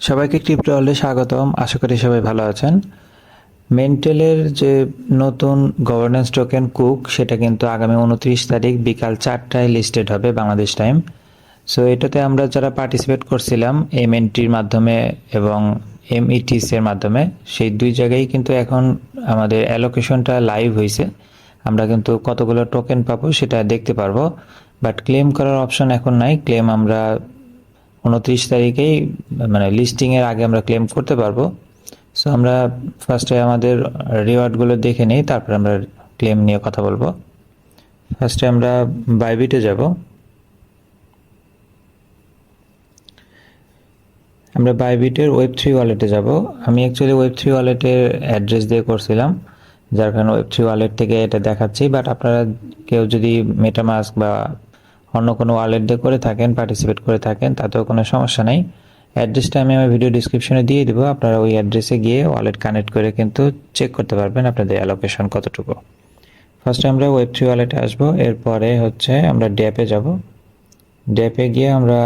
সবাইকে ক্রিপ্টো ওয়ার্ল্ডে স্বাগতম। আশা করি সবাই ভালো আছেন। মেন্টেলের যে নতুন গভর্নেন্স টোকেন কুক, সেটা কিন্তু আগামী 29 তারিখ বিকাল 4টায় লিস্টেড হবে বাংলাদেশ টাইম। সো এটাতে আমরা যারা পার্টিসিপেট করছিলাম এমএনটির মাধ্যমে এবং এমইটিস এর মাধ্যমে, সেই দুই জায়গায় কিন্তু এখন আমাদের অ্যালোকেশনটা লাইভ হয়েছে। আমরা কিন্তু কতগুলো টোকেন পাবো সেটা দেখতে পারবো, বাট ক্লেম করার অপশন এখন নাই। ক্লেম আমরা 29 তারিখেই মানে লিস্টিংয়ের আগে আমরা ক্লেম করতে পারবো। সো আমরা ফার্স্টে আমাদের রিওয়ার্ডগুলো দেখে নিই, তারপর আমরা ক্লেম নিয়ে কথা বলবো। ফার্স্টে আমরা বাইবিটে যাব। আমরা বাইবিটের ওয়েব3 ওয়ালেটে যাব। আমি অ্যাকচুয়ালি ওয়েব3 ওয়ালেটের অ্যাড্রেস দিয়ে করছিলাম, যার কারণে ওয়েব3 ওয়ালেট থেকে এটা দেখাচ্ছি। বাট আপনারা কেউ যদি মেটামাস্ক বা অন্য কোনো ওয়ালেট দিয়ে করে থাকেন, পার্টিসিপেট করে থাকেন, তাতেও কোনো সমস্যা নেই। অ্যাড্রেসটা আমি আমার ভিডিও ডিসক্রিপশনে দিয়ে দিব। আপনারা ওই অ্যাড্রেসে গিয়ে ওয়ালেট কানেক্ট করে কিন্তু চেক করতে পারবেন আপনাদের অ্যালোকেশন কতটুকু। ফার্স্টে আমরা ওয়েব3 ওয়ালেটে আসবো, এরপরে হচ্ছে আমরা ড্যাপে যাব। ড্যাপে গিয়ে আমরা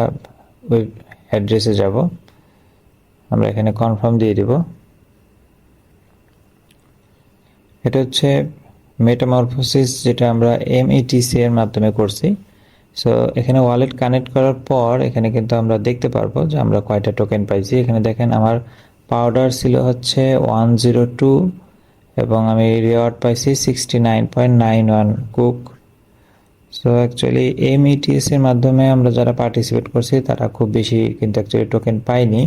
ওই অ্যাড্রেসে যাব। আমরা এখানে কনফার্ম দিয়ে দিব। এটা হচ্ছে মেটামরফোসিস, যেটা আমরা এমইটিসি এর মাধ্যমে করছি। সো এখানে ওয়ালেট কানেক্ট করার পর এখানে কিন্তু আমরা দেখতে পারবো যে আমরা কয়টা টোকেন পাইছি। এখানে দেখেন আমার পাউডার ছিল হচ্ছে 102 এবং আমি রিওয়ার্ড পাইছি 69.91 কুক। সো অ্যাকচুয়ালি এমইটিএস এর মাধ্যমে আমরা যারা পার্টিসিপেট করছি তারা খুব বেশি কিন্তু অ্যাকচুয়ালি টোকেন পাইনি।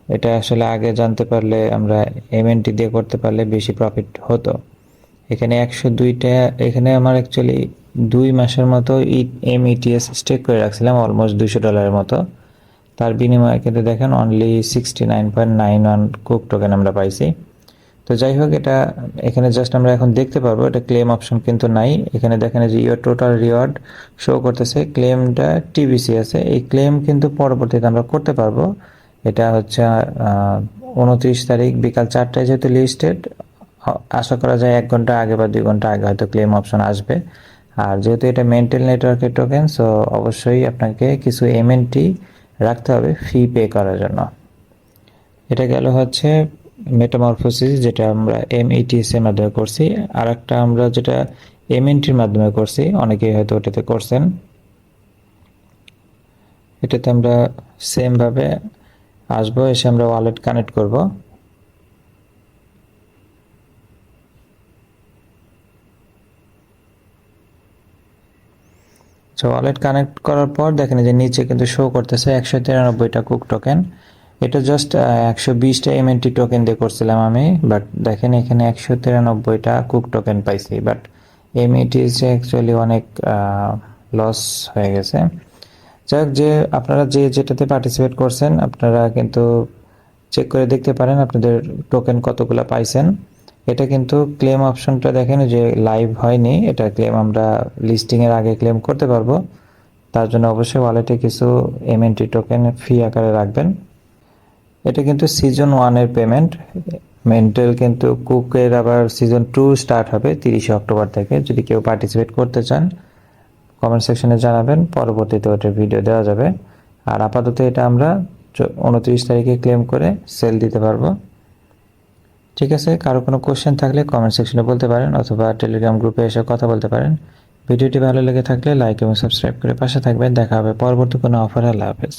এটা আসলে আগে জানতে পারলে, আমরা এমএনটি দিয়ে করতে পারলে বেশি প্রফিট হতো। এখানে 102টা, এখানে আমার অ্যাকচুয়ালি 2 মাসের মতো এমইটিএস স্টেক করে রাখছিলাম, অলমোস্ট $200 মতো। তার বিনিময়ে কিন্তু দেখেন অনলি 69.91 কুক টোকেন আমরা পাইছি। তো যাই হোক, এটা এখানে জাস্ট আমরা এখন দেখতে পারবো, এটা ক্লেম অপশন কিন্তু নাই। এখানে দেখেন যে ইওর টোটাল রিওয়ার্ড শো করতেছে, ক্লেমটা টিবিসি আছে। এই ক্লেম কিন্তু পরবর্তীতে আমরা করতে পারবো। এটা হচ্ছে 29 তারিখ বিকাল 4টায় যেহেতু লিস্টেড, আশা করা যায় 1 ঘন্টা আগে বা 2 ঘন্টা আগে হয়তো ক্লেম অপশন আসবে। আর যেহেতু এটা মেন্টাল নেটওয়ার্কের টোকেন, সো অবশ্যই আপনাকে কিছু এমএনটি রাখতে হবে ফি পে করার জন্য। এটা গেল হচ্ছে মেটামরফোসিস, যেটা আমরা এমইটিএস এর মাধ্যমে করছি। আর একটা আমরা যেটা এমএনটির মাধ্যমে করছি, অনেকেই হয়তো ওটাতে করছেন। এটাতে আমরা সেম ভাবে আসবো, এসে আমরা ওয়ালেট কানেক্ট করব। সো ওয়ালেট কানেক্ট করার পর দেখেন যে নিচে কিন্তু শো করতেছে 193টা কুক টোকেন। এটা জাস্ট 120টা এমএনটি টোকেন দিয়ে করছিলাম আমি, বাট দেখেন এখানে 193টা কুক টোকেন পাইছি। বাট এমইটিএস অ্যাকচুয়ালি অনেক লস হয়ে গেছে। যাই হোক, যে আপনারা যেটাতে পার্টিসিপেট করছেন আপনারা কিন্তু চেক করে দেখতে পারেন আপনাদের টোকেন কতগুলো পাইছেন। এটা কিন্তু ক্লেম অপশনটা দেখেন যে লাইভ হয়নি, এটা ক্লেম আমরা লিস্টিংয়ের আগে ক্লেম করতে পারবো। তার জন্য অবশ্যই ওয়ালেটে কিছু এমএনটি টোকেন ফি আকারে রাখবেন। এটা কিন্তু সিজন 1 এর পেমেন্ট। মেন্টাল কিন্তু কুকের আবার সিজন 2 স্টার্ট হবে 30 অক্টোবর থেকে। যদি কেউ পার্টিসিপেট করতে চান কমেন্ট সেকশনে জানাবেন, পরবর্তীতে ওটার ভিডিও দেওয়া যাবে। আর আপাতত এটা আমরা 29 তারিখে ক্লেম করে সেল দিতে পারবো। ঠিক আছে, কারো কোনো কোশ্চেন থাকলে কমেন্ট সেকশনে বলতে পারেন, অথবা টেলিগ্রাম গ্রুপে এসে কথা বলতে পারেন। ভিডিওটি ভালো লেগে থাকলে লাইক এবং সাবস্ক্রাইব করে পাশে থাকবেন। দেখা হবে পরবর্তী কোনো অফারে। আল্লাহ হাফেজ।